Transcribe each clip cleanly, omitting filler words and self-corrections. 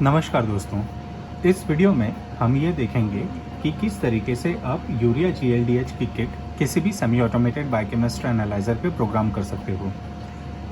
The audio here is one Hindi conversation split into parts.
नमस्कार दोस्तों, इस वीडियो में हम ये देखेंगे कि किस तरीके से आप यूरिया GLDH की किट किसी भी सेमी ऑटोमेटेड बायोकेमिस्ट्री एनालाइजर पे प्रोग्राम कर सकते हो।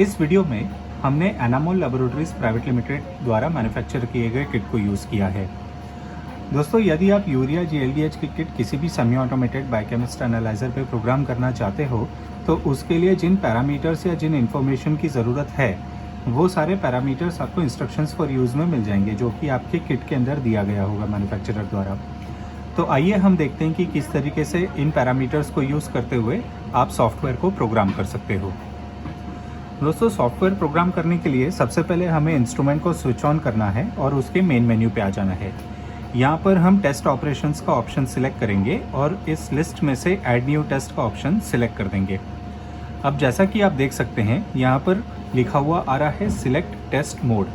इस वीडियो में हमने एनामोल लैबोरेटरीज प्राइवेट लिमिटेड द्वारा मैन्युफैक्चर किए गए किट को यूज़ किया है। दोस्तों, यदि आप यूरिया GLDH की किट किसी भी सेमी ऑटोमेटेड बायोकेमिस्ट्री एनालाइजर पे प्रोग्राम करना चाहते हो तो उसके लिए जिन पैरामीटर्स या जिन इन्फॉर्मेशन की ज़रूरत है वो सारे पैरामीटर्स आपको इंस्ट्रक्शंस फॉर यूज़ में मिल जाएंगे, जो कि आपके किट के अंदर दिया गया होगा मैन्युफैक्चरर द्वारा। तो आइए हम देखते हैं कि किस तरीके से इन पैरामीटर्स को यूज़ करते हुए आप सॉफ्टवेयर को प्रोग्राम कर सकते हो। दोस्तों, सॉफ्टवेयर प्रोग्राम करने के लिए सबसे पहले हमें इंस्ट्रूमेंट को स्विच ऑन करना है और उसके मेन मेन्यू पे आ जाना है। यहाँ पर हम टेस्ट ऑपरेशंस का ऑप्शन सिलेक्ट करेंगे और इस लिस्ट में से ऐड न्यू टेस्ट का ऑप्शन सिलेक्ट कर देंगे। अब जैसा कि आप देख सकते हैं, यहाँ पर लिखा हुआ आ रहा है सिलेक्ट टेस्ट मोड।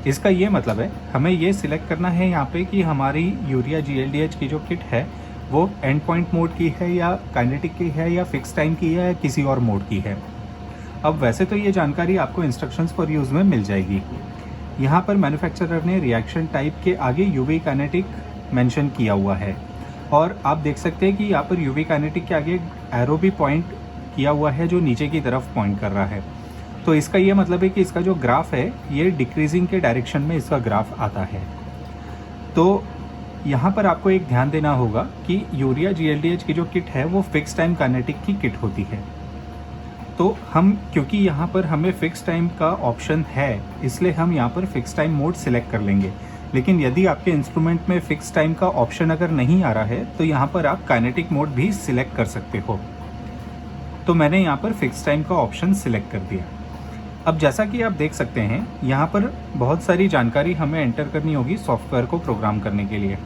इसका ये मतलब है हमें ये सिलेक्ट करना है यहाँ पे कि हमारी यूरिया GLDH की जो किट है वो एंड पॉइंट मोड की है या काइनेटिक की है या फिक्स टाइम की है या किसी और मोड की है। अब वैसे तो ये जानकारी आपको इंस्ट्रक्शंस फॉर यूज़ में मिल जाएगी। यहाँ पर मैन्युफैक्चरर ने रिएक्शन टाइप के आगे यूवी काइनेटिक मेंशन किया हुआ है और आप देख सकते हैं कि यहाँ पर यूवी काइनेटिक के आगे एरो भी पॉइंट किया हुआ है जो नीचे की तरफ पॉइंट कर रहा है। तो इसका ये मतलब है कि इसका जो ग्राफ है ये डिक्रीजिंग के डायरेक्शन में इसका ग्राफ आता है। तो यहाँ पर आपको एक ध्यान देना होगा कि यूरिया GLDH की जो किट है वो फिक्स टाइम काइनेटिक की किट होती है। तो हम क्योंकि यहाँ पर हमें फिक्स टाइम का ऑप्शन है इसलिए हम यहाँ पर फिक्स टाइम मोड सिलेक्ट कर लेंगे। लेकिन यदि आपके इंस्ट्रूमेंट में फिक्स टाइम का ऑप्शन अगर नहीं आ रहा है तो यहाँ पर आप काइनेटिक मोड भी सिलेक्ट कर सकते हो। तो मैंने यहाँ पर फिक्स टाइम का ऑप्शन सिलेक्ट कर दिया। अब जैसा कि आप देख सकते हैं, यहाँ पर बहुत सारी जानकारी हमें एंटर करनी होगी सॉफ्टवेयर को प्रोग्राम करने के लिए।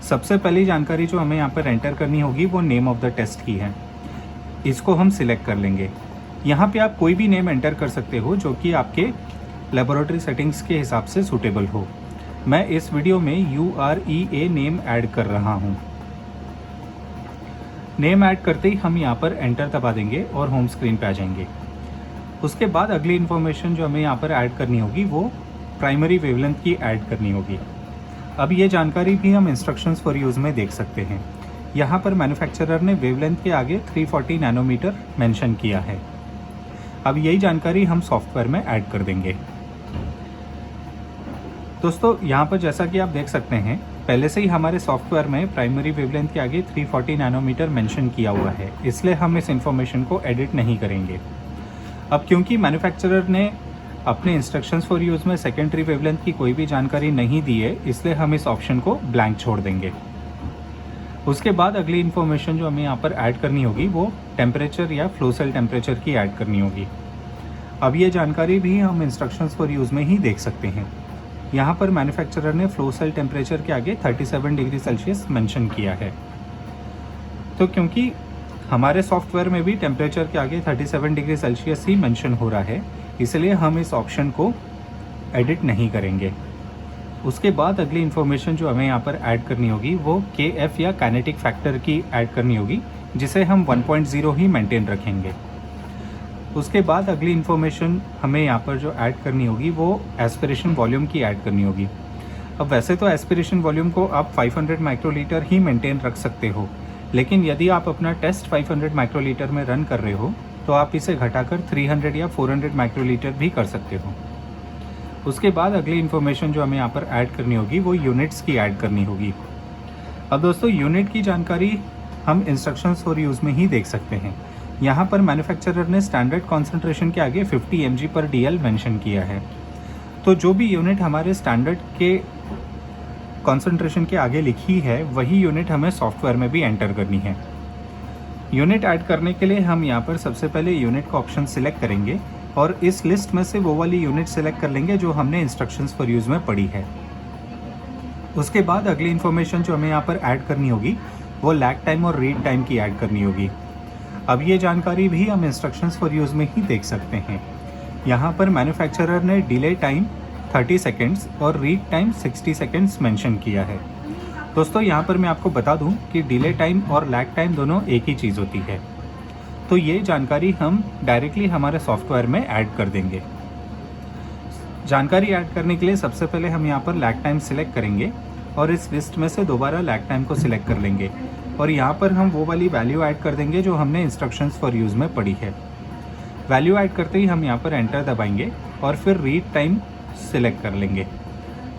सबसे पहली जानकारी जो हमें यहाँ पर एंटर करनी होगी वो नेम ऑफ द टेस्ट की है। इसको हम सिलेक्ट कर लेंगे। यहाँ पे आप कोई भी नेम एंटर कर सकते हो जो कि आपके लेबोरेटरी सेटिंग्स के हिसाब से सूटेबल हो। मैं इस वीडियो में UREA नेम ऐड कर रहा हूँ। नेम ऐड करते ही हम यहाँ पर एंटर दबा देंगे और होम स्क्रीन पे आ जाएंगे। उसके बाद अगली इन्फॉर्मेशन जो हमें यहाँ पर ऐड करनी होगी वो प्राइमरी वेवलेंथ की ऐड करनी होगी। अब ये जानकारी भी हम इंस्ट्रक्शंस फॉर यूज़ में देख सकते हैं। यहाँ पर मैन्युफैक्चरर ने वेवलेंथ के आगे 340 नैनोमीटर मेंशन किया है। अब यही जानकारी हम सॉफ्टवेयर में ऐड कर देंगे। दोस्तों, यहाँ पर जैसा कि आप देख सकते हैं, पहले से ही हमारे सॉफ्टवेयर में प्राइमरी वेवलेंथ के आगे 340 नैनोमीटर मेंशन किया हुआ है, इसलिए हम इस इंफॉर्मेशन को एडिट नहीं करेंगे। अब क्योंकि मैन्युफैक्चरर ने अपने इंस्ट्रक्शंस फॉर यूज़ में सेकेंडरी वेवलेंथ की कोई भी जानकारी नहीं दी है, इसलिए हम इस ऑप्शन को ब्लैंक छोड़ देंगे। उसके बाद अगली इन्फॉर्मेशन जो हमें यहाँ पर ऐड करनी होगी वो टेम्परेचर या फ्लो सेल टेम्परेचर की ऐड करनी होगी। अब ये जानकारी भी हम इंस्ट्रक्शंस फॉर यूज़ में ही देख सकते हैं। यहाँ पर मैन्युफैक्चरर ने फ्लो सेल टेम्परेचर के आगे 37 डिग्री सेल्सियस मेंशन किया है। तो क्योंकि हमारे सॉफ्टवेयर में भी टेम्परेचर के आगे 37 डिग्री सेल्सियस ही मेंशन हो रहा है, इसलिए हम इस ऑप्शन को एडिट नहीं करेंगे। उसके बाद अगली इन्फॉर्मेशन जो हमें यहाँ पर ऐड करनी होगी वो KF या काइनेटिक फैक्टर की ऐड करनी होगी, जिसे हम 1.0 ही मेंटेन रखेंगे। उसके बाद अगली इन्फॉर्मेशन हमें यहाँ पर जो ऐड करनी होगी वो एस्पिरेशन वॉल्यूम की ऐड करनी होगी। अब वैसे तो एस्पिरेशन वॉल्यूम को आप 500 माइक्रोलीटर ही मेंटेन रख सकते हो, लेकिन यदि आप अपना टेस्ट 500 माइक्रोलीटर में रन कर रहे हो तो आप इसे घटाकर 300 या 400 माइक्रोलीटर भी कर सकते हो। उसके बाद अगली इन्फॉर्मेशन जो हमें यहाँ पर ऐड करनी होगी वो यूनिट्स की ऐड करनी होगी। अब दोस्तों, यूनिट की जानकारी हम इंस्ट्रक्शंस फॉर यूज़ में ही देख सकते हैं। यहाँ पर मैन्युफैक्चरर ने स्टैंडर्ड कॉन्सेंट्रेशन के आगे 50 mg/dl मेंशन किया है। तो जो भी यूनिट हमारे स्टैंडर्ड के कॉन्सेंट्रेशन के आगे लिखी है वही यूनिट हमें सॉफ्टवेयर में भी एंटर करनी है। यूनिट ऐड करने के लिए हम यहाँ पर सबसे पहले यूनिट का ऑप्शन सिलेक्ट करेंगे और इस लिस्ट में से वो वाली यूनिट सिलेक्ट कर लेंगे जो हमने इंस्ट्रक्शंस फॉर यूज़ में पढ़ी है। उसके बाद अगली इन्फॉर्मेशन जो हमें यहाँ पर ऐड करनी होगी वो लैग टाइम और रीड टाइम की ऐड करनी होगी। अब ये जानकारी भी हम इंस्ट्रक्शंस फॉर यूज़ में ही देख सकते हैं। यहाँ पर मैन्युफैक्चरर ने डिले टाइम 30 सेकेंड्स और रीड टाइम 60 सेकेंड्स मेंशन किया है। दोस्तों, यहाँ पर मैं आपको बता दूँ कि डिले टाइम और लैग टाइम दोनों एक ही चीज़ होती है। तो ये जानकारी हम डायरेक्टली हमारे सॉफ्टवेयर में ऐड कर देंगे। जानकारी ऐड करने के लिए सबसे पहले हम यहाँ पर लैग टाइम सिलेक्ट करेंगे और इस लिस्ट में से दोबारा लैग टाइम को सिलेक्ट कर लेंगे और यहाँ पर हम वो वाली वैल्यू ऐड कर देंगे जो हमने इंस्ट्रक्शंस फॉर यूज़ में पढ़ी है। वैल्यू ऐड करते ही हम यहाँ पर एंटर दबाएंगे और फिर रीड टाइम सिलेक्ट कर लेंगे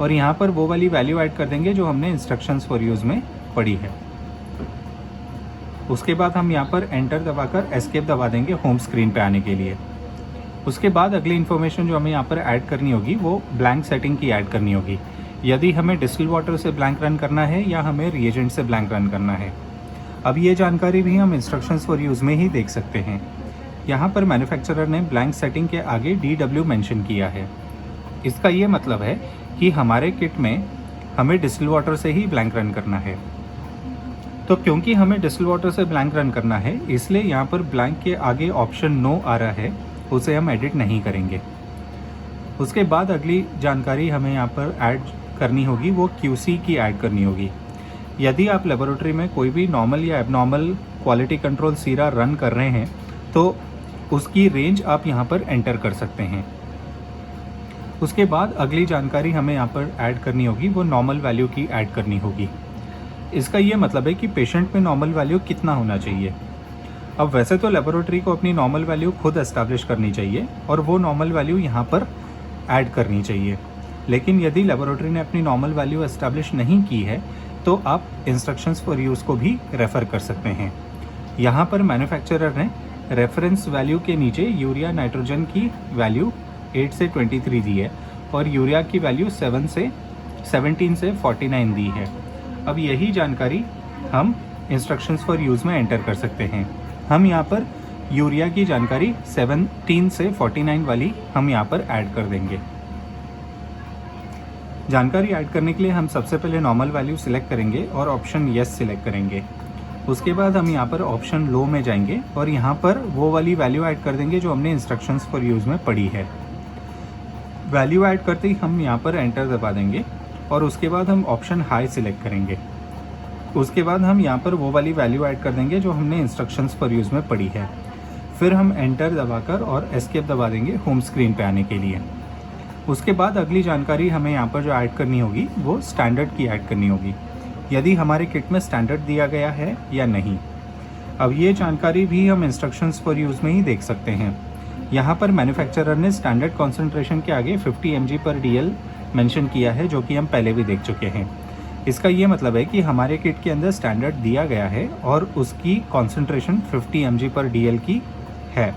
और यहाँ पर वो वाली वैल्यू ऐड कर देंगे जो हमने इंस्ट्रक्शंस फॉर यूज़ में पढ़ी है। उसके बाद हम यहाँ पर एंटर दबाकर एस्केप दबा देंगे होम स्क्रीन पे आने के लिए। उसके बाद अगली इन्फॉर्मेशन जो हमें यहाँ पर ऐड करनी होगी वो ब्लैंक सेटिंग की ऐड करनी होगी, यदि हमें डिस्टिल वाटर से ब्लैंक रन करना है या हमें रिएजेंट से ब्लैंक रन करना है। अब ये जानकारी भी हम इंस्ट्रक्शंस फॉर यूज़ में ही देख सकते हैं। यहाँ पर मैन्युफैक्चरर ने ब्लैंक सेटिंग के आगे DW मेंशन किया है। इसका ये मतलब है कि हमारे किट में हमें डिस्टिल वाटर से ही ब्लैंक रन करना है। तो क्योंकि हमें डिस्टिल वाटर से ब्लैंक रन करना है, इसलिए यहाँ पर ब्लैंक के आगे ऑप्शन नो आ रहा है, उसे हम एडिट नहीं करेंगे। उसके बाद अगली जानकारी हमें यहाँ पर ऐड करनी होगी वो QC की ऐड करनी होगी। यदि आप लेबोरेटरी में कोई भी नॉर्मल या एबनॉर्मल क्वालिटी कंट्रोल सीरा रन कर रहे हैं तो उसकी रेंज आप यहाँ पर एंटर कर सकते हैं। उसके बाद अगली जानकारी हमें यहाँ पर ऐड करनी होगी वो नॉर्मल वैल्यू की ऐड करनी होगी। इसका ये मतलब है कि पेशेंट में नॉर्मल वैल्यू कितना होना चाहिए। अब वैसे तो लेबोरेटरी को अपनी नॉर्मल वैल्यू खुद एस्टैब्लिश करनी चाहिए और वो नॉर्मल वैल्यू यहाँ पर ऐड करनी चाहिए, लेकिन यदि लेबोरेटरी ने अपनी नॉर्मल वैल्यू एस्टैब्लिश नहीं की है तो आप इंस्ट्रक्शंस फॉर यूज़ को भी रेफ़र कर सकते हैं। यहाँ पर मैन्युफैक्चरर ने रेफरेंस वैल्यू के नीचे यूरिया नाइट्रोजन की वैल्यू 8 से 23 दी है और यूरिया की वैल्यू 17 से 49 दी है। अब यही जानकारी हम इंस्ट्रक्शंस फॉर यूज़ में एंटर कर सकते हैं। हम यहाँ पर यूरिया की जानकारी 17 से 49 वाली हम यहाँ पर ऐड कर देंगे। जानकारी ऐड करने के लिए हम सबसे पहले नॉर्मल वैल्यू सिलेक्ट करेंगे और ऑप्शन यस सिलेक्ट करेंगे। उसके बाद हम यहाँ पर ऑप्शन लो में जाएंगे और यहाँ पर वो वाली वैल्यू ऐड कर देंगे जो हमने इंस्ट्रक्शंस फॉर यूज़ में पढ़ी है। वैल्यू ऐड करते ही हम यहाँ पर एंटर दबा देंगे और उसके बाद हम ऑप्शन हाई सिलेक्ट करेंगे। उसके बाद हम यहाँ पर वो वाली वैल्यू ऐड कर देंगे जो हमने इंस्ट्रक्शंस फॉर यूज़ में पढ़ी है। फिर हम एंटर दबाकर और एस्केप दबा देंगे होम स्क्रीन पे आने के लिए। उसके बाद अगली जानकारी हमें यहाँ पर जो ऐड करनी होगी वो स्टैंडर्ड की ऐड करनी होगी, यदि हमारे किट में स्टैंडर्ड दिया गया है या नहीं। अब ये जानकारी भी हम इंस्ट्रक्शंस फॉर यूज़ में ही देख सकते हैं। यहाँ पर मैन्युफैक्चरर ने स्टैंडर्ड कॉन्सेंट्रेशन के आगे 50 mg/dl मेंशन किया है, जो कि हम पहले भी देख चुके हैं। इसका ये मतलब है कि हमारे किट के अंदर स्टैंडर्ड दिया गया है और उसकी कॉन्सेंट्रेशन 50 mg/dl की है।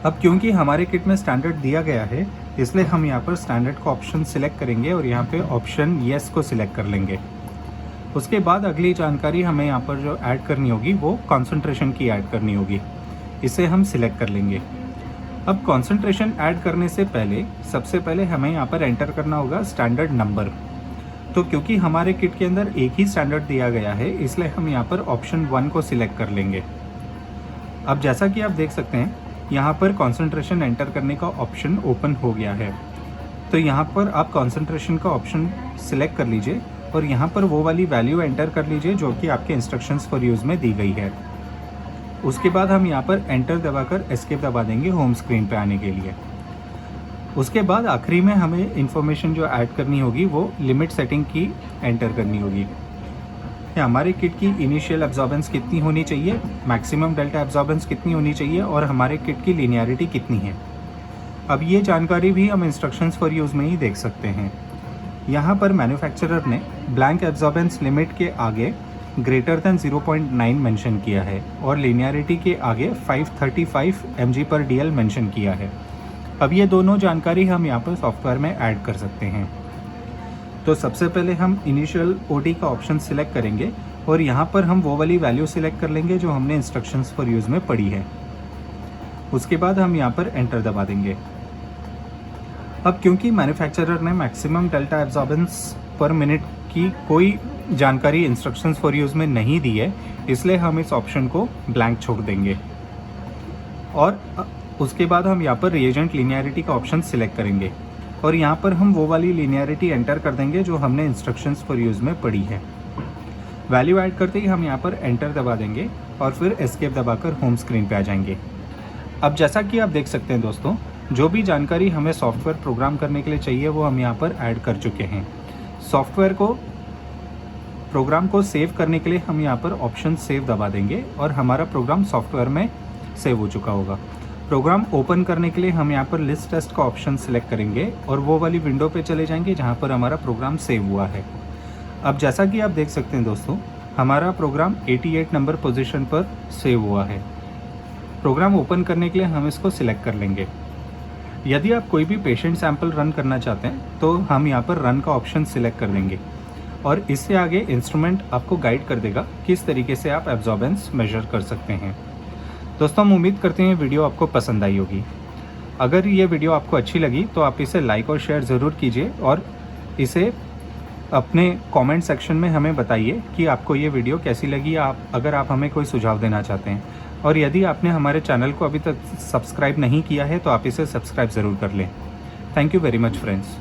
अब क्योंकि हमारे किट में स्टैंडर्ड दिया गया है, इसलिए हम यहाँ पर स्टैंडर्ड का ऑप्शन सिलेक्ट करेंगे और यहाँ पे ऑप्शन येस को सिलेक्ट कर लेंगे। उसके बाद अगली जानकारी हमें यहाँ पर जो ऐड करनी होगी वो कॉन्सेंट्रेशन की ऐड करनी होगी। इसे हम सिलेक्ट कर लेंगे। अब कॉन्सेंट्रेशन ऐड करने से पहले सबसे पहले हमें यहाँ पर एंटर करना होगा स्टैंडर्ड नंबर। तो क्योंकि हमारे किट के अंदर एक ही स्टैंडर्ड दिया गया है, इसलिए हम यहाँ पर ऑप्शन 1 को सिलेक्ट कर लेंगे। अब जैसा कि आप देख सकते हैं यहाँ पर कॉन्सेंट्रेशन एंटर करने का ऑप्शन ओपन हो गया है। तो यहाँ पर आप कॉन्सेंट्रेशन का ऑप्शन सिलेक्ट कर लीजिए और यहाँ पर वो वाली वैल्यू एंटर कर लीजिए जो कि आपके इंस्ट्रक्शंस फॉर यूज़ में दी गई है। उसके बाद हम यहाँ पर एंटर दबाकर एस्केप दबा देंगे होम स्क्रीन पे आने के लिए। उसके बाद आखिरी में हमें इंफॉर्मेशन जो ऐड करनी होगी वो लिमिट सेटिंग की एंटर करनी होगी। हमारे किट की इनिशियल एब्जॉर्बेंस कितनी होनी चाहिए, मैक्सिमम डेल्टा एब्जॉर्बेंस कितनी होनी चाहिए और हमारे किट की लिनियरिटी कितनी है। अब ये जानकारी भी हम इंस्ट्रक्शंस फॉर यूज़ में ही देख सकते हैं। यहाँ पर मैन्युफैक्चरर ने ब्लैंक एब्जॉर्बेंस लिमिट के आगे ग्रेटर दैन 0.9 मेंशन किया है और लिनियरिटी के आगे 535 mg/dl मेंशन किया है। अब ये दोनों जानकारी हम यहाँ पर सॉफ्टवेयर में ऐड कर सकते हैं। तो सबसे पहले हम इनिशियल ओडी का ऑप्शन सिलेक्ट करेंगे और यहाँ पर हम वो वाली वैल्यू सिलेक्ट कर लेंगे जो हमने इंस्ट्रक्शंस फॉर यूज़ में पढ़ी है। उसके बाद हम यहाँ पर एंटर दबा देंगे। अब क्योंकि मैन्युफैक्चरर ने मैक्सिमम डेल्टा एब्जॉर्बेंस पर मिनट की कोई जानकारी इंस्ट्रक्शंस फॉर यूज़ में नहीं दी है, इसलिए हम इस ऑप्शन को ब्लैंक छोड़ देंगे और उसके बाद हम यहाँ पर रिएजेंट लिनियरिटी का ऑप्शन सिलेक्ट करेंगे और यहाँ पर हम वो वाली लिनियरिटी एंटर कर देंगे जो हमने इंस्ट्रक्शंस फॉर यूज़ में पढ़ी है। वैल्यू ऐड करते ही हम यहाँ पर एंटर दबा देंगे और फिर एस्केप दबाकर होम स्क्रीन पे आ जाएंगे। अब जैसा कि आप देख सकते हैं दोस्तों, जो भी जानकारी हमें सॉफ्टवेयर प्रोग्राम करने के लिए चाहिए वो हम यहाँ पर ऐड कर चुके हैं। सॉफ्टवेयर को प्रोग्राम को सेव करने के लिए हम यहाँ पर ऑप्शन सेव दबा देंगे और हमारा प्रोग्राम सॉफ्टवेयर में सेव हो चुका होगा। प्रोग्राम ओपन करने के लिए हम यहाँ पर लिस्ट टेस्ट का ऑप्शन सिलेक्ट करेंगे और वो वाली विंडो पे चले जाएंगे जहाँ पर हमारा प्रोग्राम सेव हुआ है। अब जैसा कि आप देख सकते हैं दोस्तों, हमारा प्रोग्राम 88 नंबर पोजीशन पर सेव हुआ है। प्रोग्राम ओपन करने के लिए हम इसको सिलेक्ट कर लेंगे। यदि आप कोई भी पेशेंट सैंपल रन करना चाहते हैं तो हम यहाँ पर रन का ऑप्शन सिलेक्ट कर देंगे और इससे आगे इंस्ट्रूमेंट आपको गाइड कर देगा किस तरीके से आप एब्जॉर्बेंस मेजर कर सकते हैं। दोस्तों, हम उम्मीद करते हैं वीडियो आपको पसंद आई होगी। अगर ये वीडियो आपको अच्छी लगी तो आप इसे लाइक और शेयर ज़रूर कीजिए और इसे अपने कमेंट सेक्शन में हमें बताइए कि आपको ये वीडियो कैसी लगी, अगर आप हमें कोई सुझाव देना चाहते हैं। और यदि आपने हमारे चैनल को अभी तक सब्सक्राइब नहीं किया है तो आप इसे सब्सक्राइब ज़रूर कर लें। Thank you very much friends.